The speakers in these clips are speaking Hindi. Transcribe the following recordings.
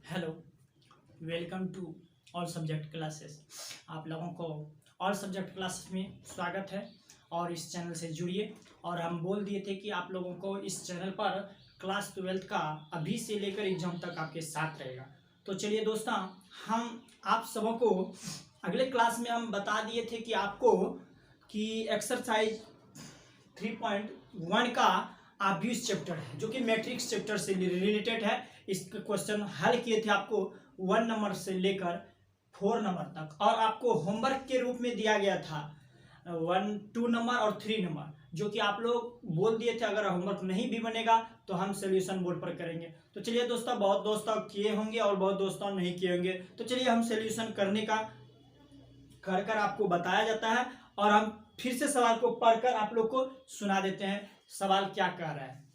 Hello, welcome to all subject classes. आप लोगों को ऑल सब्जेक्ट क्लासेस में स्वागत है और इस चैनल से जुड़िए। और हम बोल दिए थे कि आप लोगों को इस चैनल पर क्लास 12 का अभी से लेकर एग्जाम तक आपके साथ रहेगा। तो चलिए दोस्तों, हम आप सबों को अगले क्लास में हम बता दिए थे कि आपको कि एक्सरसाइज 3.1 का ऑब्वियस चैप्टर है जो कि मैट्रिक्स चैप्टर से रिलेटेड है। इसके क्वेश्चन हल किए थे आपको 1 नंबर से लेकर 4 नंबर तक, और आपको होमवर्क के रूप में दिया गया था 1, 2 नंबर और 3 नंबर, जो कि आप लोग बोल दिए थे अगर होमवर्क नहीं भी बनेगा तो हम सोल्यूशन बोर्ड पर करेंगे। तो चलिए दोस्तों, बहुत दोस्तों किए होंगे और बहुत दोस्तों नहीं किए होंगे, तो चलिए हम सोल्यूशन करने का कर कर आपको बताया जाता है और हम फिर से सवाल को पढ़कर आप लोग को सुना देते हैं सवाल क्या कह रहा है।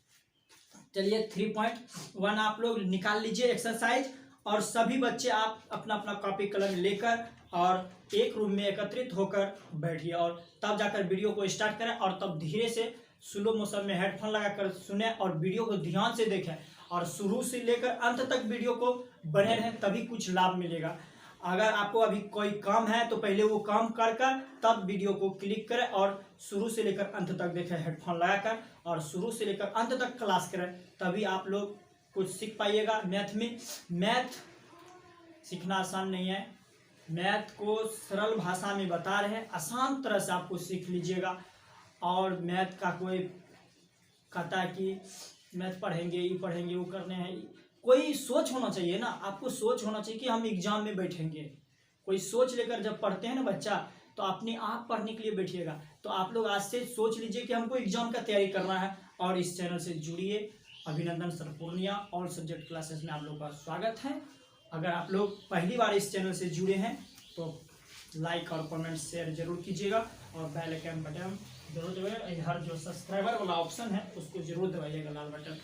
चलिए 3.1 आप लोग निकाल लीजिए एक्सरसाइज, और सभी बच्चे आप अपना अपना कॉपी कलम लेकर और एक रूम में एकत्रित होकर बैठिए और तब जाकर वीडियो को स्टार्ट करें, और तब धीरे से स्लो मोशन में हेडफोन लगाकर सुने और वीडियो को ध्यान से देखें और शुरू से लेकर अंत तक वीडियो को बने रहें, तभी कुछ लाभ मिलेगा। अगर आपको अभी कोई काम है तो पहले वो काम कर कर तब वीडियो को क्लिक करें और शुरू से लेकर अंत तक देखें हेडफोन लगाकर, और शुरू से लेकर अंत तक क्लास करें, तभी आप लोग कुछ सीख पाइएगा। मैथ में मैथ सीखना आसान नहीं है, मैथ को सरल भाषा में बता रहे हैं, आसान तरह से आपको सीख लीजिएगा। और मैथ का कोई कहता है कि मैथ पढ़ेंगे, ये पढ़ेंगे, वो करने हैं, कोई सोच होना चाहिए ना, आपको सोच होना चाहिए कि हम एग्जाम में बैठेंगे। कोई सोच लेकर जब पढ़ते हैं ना बच्चा, तो अपने आप पढ़ने के लिए बैठिएगा। तो आप लोग आज से सोच लीजिए कि हमको एग्जाम का तैयारी करना है और इस चैनल से जुड़िए। अभिनंदन sir Purnia all subject classes में आप लोग का स्वागत है। अगर आप लोग पहली बार इस चैनल से जुड़े हैं तो लाइक और कमेंट शेयर जरूर कीजिएगा और बेल आइकन बटन जरूर दबाइएगा। हर जो सब्सक्राइबर वाला ऑप्शन है उसको जरूर दबाइएगा, लाल बटन।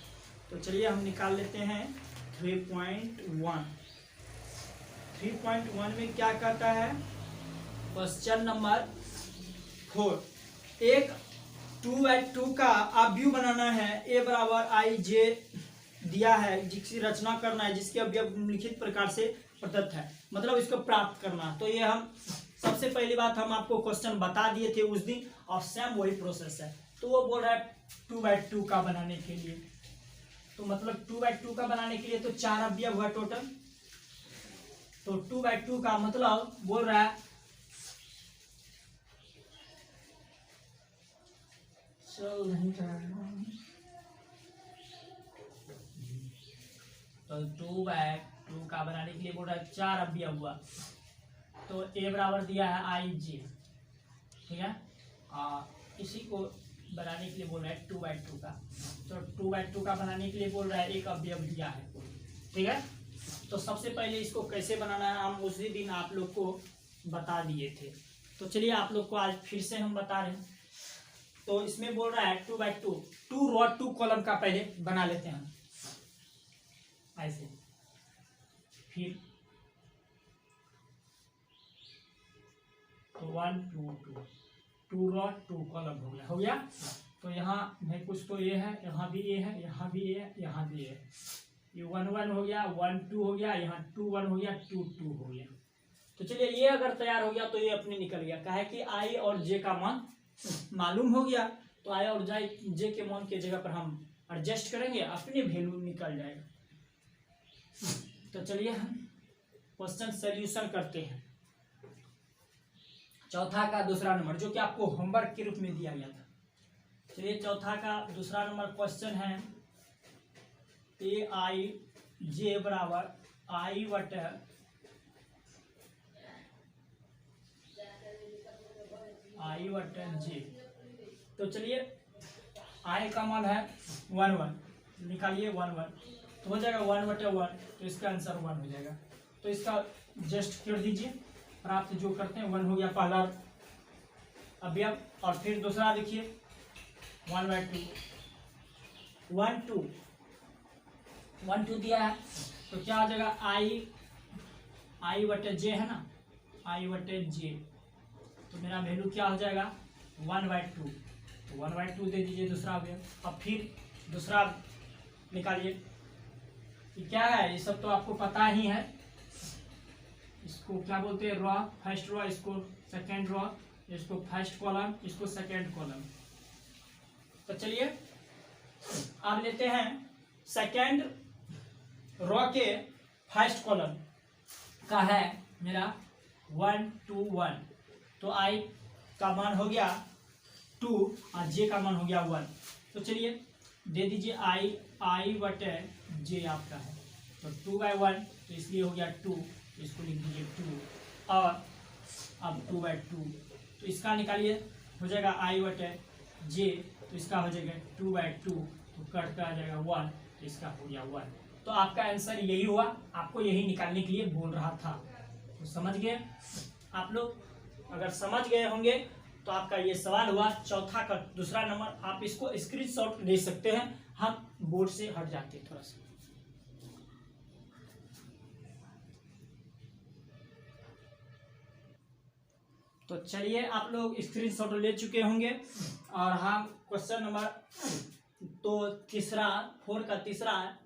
तो चलिए हम निकाल लेते हैं 3.1। 3.1 में क्या कहता है, क्वेश्चन नंबर 4, एक 2/2 का अवयव बनाना है। ए बराबर आई जे दिया है, जिसकी रचना करना है, जिसके अवयव निम्नलिखित प्रकार से प्रदत्त है, मतलब इसको प्राप्त करना। तो ये हम सबसे पहली बात हम आपको क्वेश्चन बता दिए थे उस दिन, और सेम वही प्रोसेस है। तो वो बोल रहा है 2/2 का बनाने के लिए, तो मतलब 2/2 का बनाने के लिए तो 4 अवयव हुआ टोटल। तो 2/2 का मतलब बोल रहा है, चल नहीं कर रहा, तो 2/2 का बनाने के लिए बोल रहा है 4 अवयव हुआ। तो ए बराबर दिया है आई जे, ठीक है, इसी को बनाने के लिए बोल रहा है 2/2 का। तो 2/2 का बनाने के लिए बोल रहा है एक अवयव दिया है, ठीक है। तो सबसे पहले इसको कैसे बनाना है हम उसी दिन आप लोग को बता दिए थे। तो चलिए आप लोग को आज फिर से हम बता रहे हैं। तो इसमें बोल रहा है 2/2, 2 रो 2 कॉलम का पहले बना लेते हैं ऐसे, फिर तो 1 2 2 2 रो 2 कॉलम हो गया। तो यहाँ नहीं कुछ, तो ये है, यहाँ भी ये है, यहाँ भी ये है, यहाँ भी ये है। ये 1 1 हो गया, 1 2 हो गया, यहाँ 2 1 हो गया, 2 2 हो गया। तो चलिए ये अगर तैयार हो गया तो ये अपने निकल गया, काहे कि आई और जे का मान मालूम हो गया। तो आई और जे के मान के जगह पर हम एडजस्ट करेंगे, अपने वैल्यू निकल जाएगा। तो चलिए हम क्वेश्चन सॉल्यूशन करते हैं। चौथा का दूसरा नंबर, जो कि आपको होमवर्क के रूप में दिया गया था। चलिए चौथा का दूसरा नंबर क्वेश्चन है, ए आई जे बराबर आई बटे जे। तो चलिए आई का मान है 1 1, निकालिए 1 1, तो हो जाएगा 1/1, तो इसका आंसर 1 हो जाएगा। तो इसका जस्ट कर दीजिए, प्राप्त जो करते हैं 1 हो गया पहला अवयव। और फिर दूसरा देखिए 1/2, 1 2 दिया है, तो क्या हो जाएगा, आई बटे जे है ना, आई बटे जे, तो मेरा वैल्यू क्या हो जाएगा 1/2, तो 1/2 दे दीजिए दूसरा अवयव। अब फिर दूसरा निकालिए, कि क्या है, ये सब तो आपको पता ही है। इसको क्या बोलते हैं, रॉ, फर्स्ट रॉ, इसको सेकेंड रॉ, इसको फर्स्ट कॉलम, इसको सेकेंड कॉलम। तो चलिए आप लेते हैं सेकेंड रॉ के फर्स्ट कॉलम का है मेरा 1 2 1। तो आई का मान हो गया 2 और जे का मान हो गया 1। तो चलिए दे दीजिए आई बटे जे आपका है, तो 2/1, तो इसलिए हो गया 2, तो इसको लिख दीजिए 2। और अब 2/2, तो इसका निकालिए, हो जाएगा आई बटे जे, तो इसका हो जाएगा 2/2, तो कट का आ जाएगा 1, तो इसका हो गया 1। तो आपका आंसर यही हुआ, आपको यही निकालने के लिए बोल रहा था। तो समझ गए आप लोग? अगर समझ गए होंगे तो आपका ये सवाल हुआ चौथा का दूसरा नंबर। आप इसको स्क्रीनशॉट ले सकते हैं। हम बोर्ड से हट जाते हैं थोड़ा सा। तो चलिए आप लोग स्क्रीनशॉट ले चुके होंगे और हम क्वेश्चन नंबर तो तीसरा 4 का तीसरा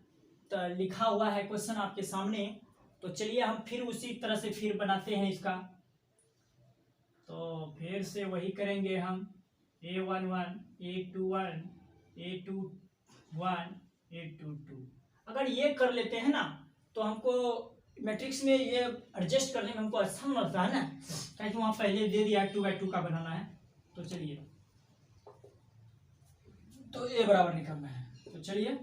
तो लिखा हुआ है क्वेश्चन आपके सामने। तो चलिए हम फिर उसी तरह से फिर बनाते हैं इसका। तो फिर से वही करेंगे हम, A11 A21 A21 A22। अगर ये कर लेते हैं ना तो हमको मैट्रिक्स में ये एडजस्ट करने में हमको अच्छा लगता है ना, क्योंकि वहाँ पहले दे दिया 2/2 का बनाना है। तो चलिए, तो A बराबर निकालना है। तो चलिए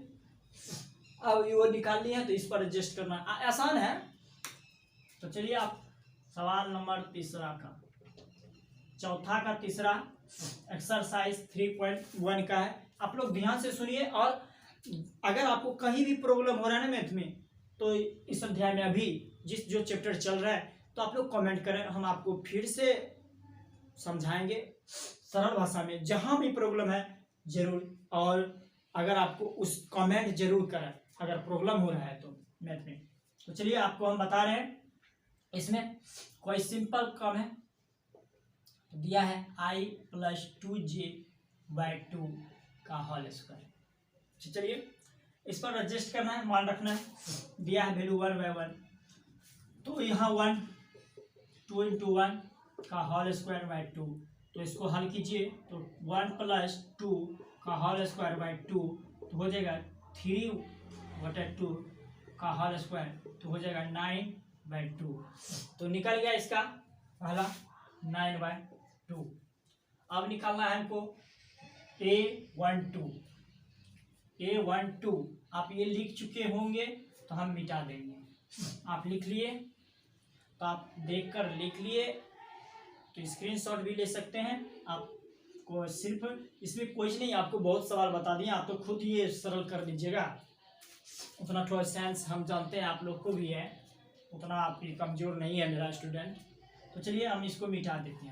अब ये वो निकाल लिया है, तो इस पर एडजस्ट करना आसान है। तो चलिए आप सवाल नंबर तीसरा का, चौथा का तीसरा एक्सरसाइज 3.1 का है। आप लोग ध्यान से सुनिए, और अगर आपको कहीं भी प्रॉब्लम हो रहा है ना मैथ में, तो इस अध्याय में अभी जो चैप्टर चल रहा है, तो आप लोग कमेंट करें, हम आपको फिर से समझाएंगे सरल भाषा में। जहां भी प्रॉब्लम है जरूर, और अगर आपको उस कमेंट जरूर करें अगर प्रॉब्लम हो रहा है तो मैथ में। तो चलिए आपको हम बता रहे हैं, इसमें कोई सिंपल कम है, दिया है I + 2j/2 का होल स्क्वायर। चलिए इस पर एडजस्ट करना है, मान रखना है। दिया है वैल्यू 1/1, तो यहाँ 1 2 × 1 का होल स्क्वायर/2, तो इसको हल कीजिए। तो 1 + 2 का होल स्क्वायर/2, तो हो जाएगा 3/2 का होल स्क्वायर, तो हो जाएगा 9/2। तो निकल गया इसका पहला 9/2। अब निकालना है हमको A12। आप ये लिख चुके होंगे तो हम मिटा देंगे। आप लिख लिए तो आप देखकर लिख लिए, तो स्क्रीनशॉट भी ले सकते हैं। आपको सिर्फ इसमें कुछ नहीं, आपको बहुत सवाल बता दिए, आप तो खुद ये सरल कर लीजिएगा। उतना थोड़ा साइंस हम जानते हैं, आप लोग को भी है, उतना आपकी कमजोर नहीं है मेरा स्टूडेंट। तो चलिए हम इसको मिटा देते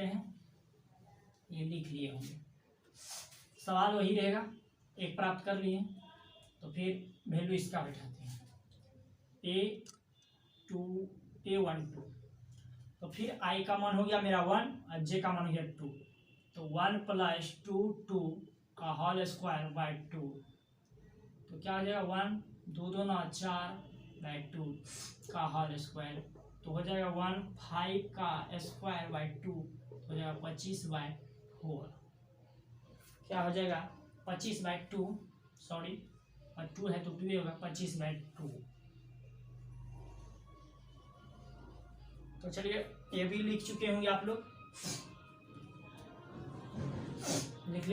हैं, ये लिख लिए होंगे। सवाल वही रहेगा, एक प्राप्त कर लिए, तो फिर वैल्यू इसका बैठाते हैं A12। तो फिर I का मान हो गया मेरा 1 और J का मान हो गया 2, तो 1 + 2 का होल स्क्वायर/2, तो क्या हो जाएगा 1 2 2 9 4/2 का होल स्क्वायर, तो हो जाएगा 1 5 का स्क्वायर/2, हो जाएगा 25/4। क्या हो जाएगा 25/2, सॉरी 2 है तो 2 होगा 25/2। तो चलिए ये भी लिख चुके होंगे आप लोग, लिख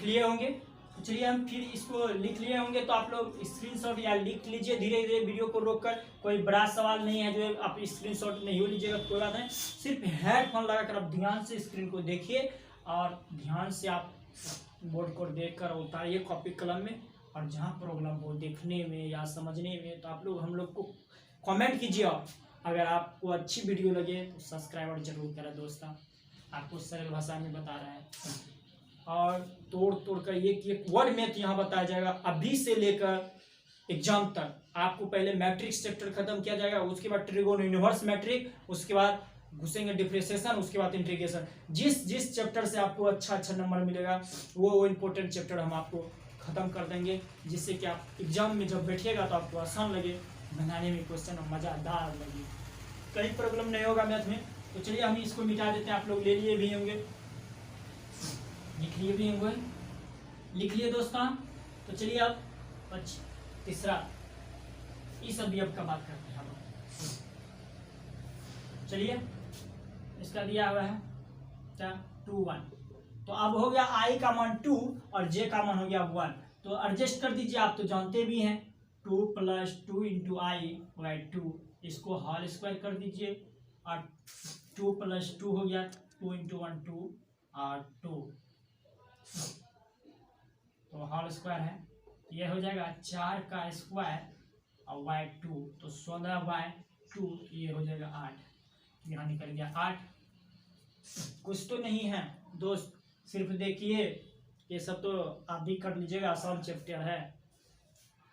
लिए होंगे। तो चलिए हम फिर इसको लिख लिए होंगे, तो आप लोग स्क्रीनशॉट या लिख लीजिए धीरे धीरे वीडियो को रोककर। कोई बड़ा सवाल नहीं है जो आप स्क्रीनशॉट नहीं हो लीजिएगा, कोई बात नहीं। सिर्फ हेडफोन लगाकर आप ध्यान से स्क्रीन को देखिए और ध्यान से आप बोर्ड को देखकर उतारिए कॉपी कलम में। और जहाँ प्रॉब्लम हो देखने में या समझने में, तो आप लोग हम लोग को कमेंट कीजिए। अगर आपको अच्छी वीडियो लगे तो सब्सक्राइब जरूर करें दोस्तों, आपको सरल भाषा में बता रहा है। और तोड़ कर एक वर्ड मैथ यहाँ बताया जाएगा, अभी से लेकर एग्जाम तक। आपको पहले मैट्रिक्स चैप्टर खत्म किया जाएगा, उसके बाद ट्रिगोन यूनिवर्स मैट्रिक, उसके बाद घुसेंगे डिफ्रेंशिएशन, उसके बाद इंटीग्रेशन। जिस चैप्टर से आपको अच्छा नंबर मिलेगा वो इम्पोर्टेंट चैप्टर हम आपको ख़त्म कर देंगे, जिससे कि आप एग्जाम में जब बैठिएगा तो आपको आसान लगे, बनाने में क्वेश्चन मज़ेदार लगे, कहीं प्रॉब्लम नहीं होगा मैथ में। तो चलिए हम इसको मिटा देते हैं। आप लोग ले लिए भी होंगे, लिख लिए भी होंगे, लिख लिए दोस्तों। तो चलिए अब तीसरा इस अवयव का बात करते हैं हम। चलिए इसका दिया हुआ है क्या 2 1। तो अब हो गया आई का मान 2 और जे का मान हो गया 1। तो एडजस्ट कर दीजिए, आप तो जानते भी हैं 2 + 2 × i/2, इसको होल स्क्वायर कर दीजिए और 2 + 2 हो गया 2 × 1 2 और 2, तो होल स्क्वायर है, ये हो जाएगा 4 का स्क्वायर और y2, तो 16/2, ये हो जाएगा 8, यहाँ निकल गया 8। कुछ तो नहीं है दोस्त, सिर्फ देखिए, ये सब तो आप भी कर लीजिएगा, आसान चैप्टर है।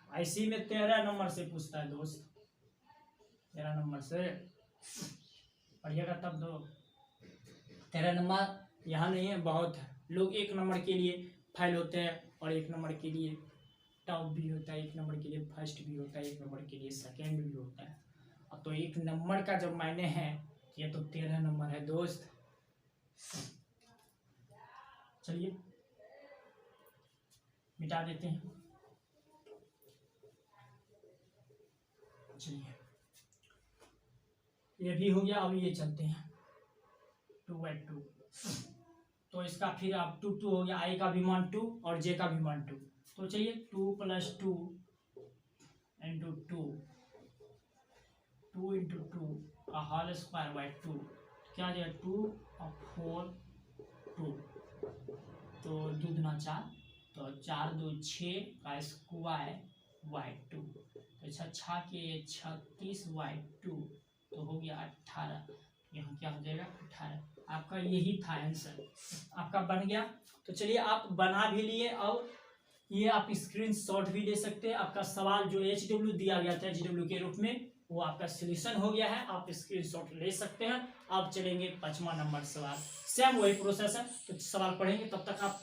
IC में 13 नंबर से पूछता है दोस्त, 13 नंबर से पढ़िएगा तब तो। 13 नंबर यहाँ नहीं है, बहुत है। लोग 1 नंबर के लिए फेल होते हैं और 1 नंबर के लिए टॉप भी होता है, 1 नंबर के लिए फर्स्ट भी होता है, 1 नंबर के लिए सेकेंड भी होता है। अब तो 1 नंबर का जब मायने है, ये तो 13 नंबर है दोस्त। चलिए मिटा देते हैं। चलिए ये भी हो गया। अब ये चलते हैं 2/2, तो इसका फिर अब 2 2 हो गया, आई का भी मान 2 और जे का भी मान 2। तो चलिए 2 + 2 × 2, 2 × 2 का होल स्क्वायर /2, क्या जाएगा 2 और 4 2, तो 2 दूना 4, तो 4 2 6 का स्क्वायर y2, तो 6 के 36 y2, तो हो गया 18। यहाँ क्या हो जाएगा 18। आपका यही था आंसर, आपका बन गया। तो चलिए आप बना भी लिए और ये आप स्क्रीनशॉट भी ले सकते हैं। आपका सवाल जो HW दिया गया था HW के रूप में, वो आपका सॉल्यूशन हो गया है, आप स्क्रीनशॉट ले सकते हैं। अब चलेंगे 5वां नंबर सवाल, सेम वही प्रोसेस है। तो सवाल पढ़ेंगे, तब तक आप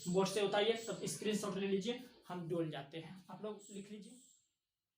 बोर्ड से उतारिए, तब स्क्रीनशॉट ले लीजिए, हम डोल जाते हैं। आप लोग लिख लीजिए।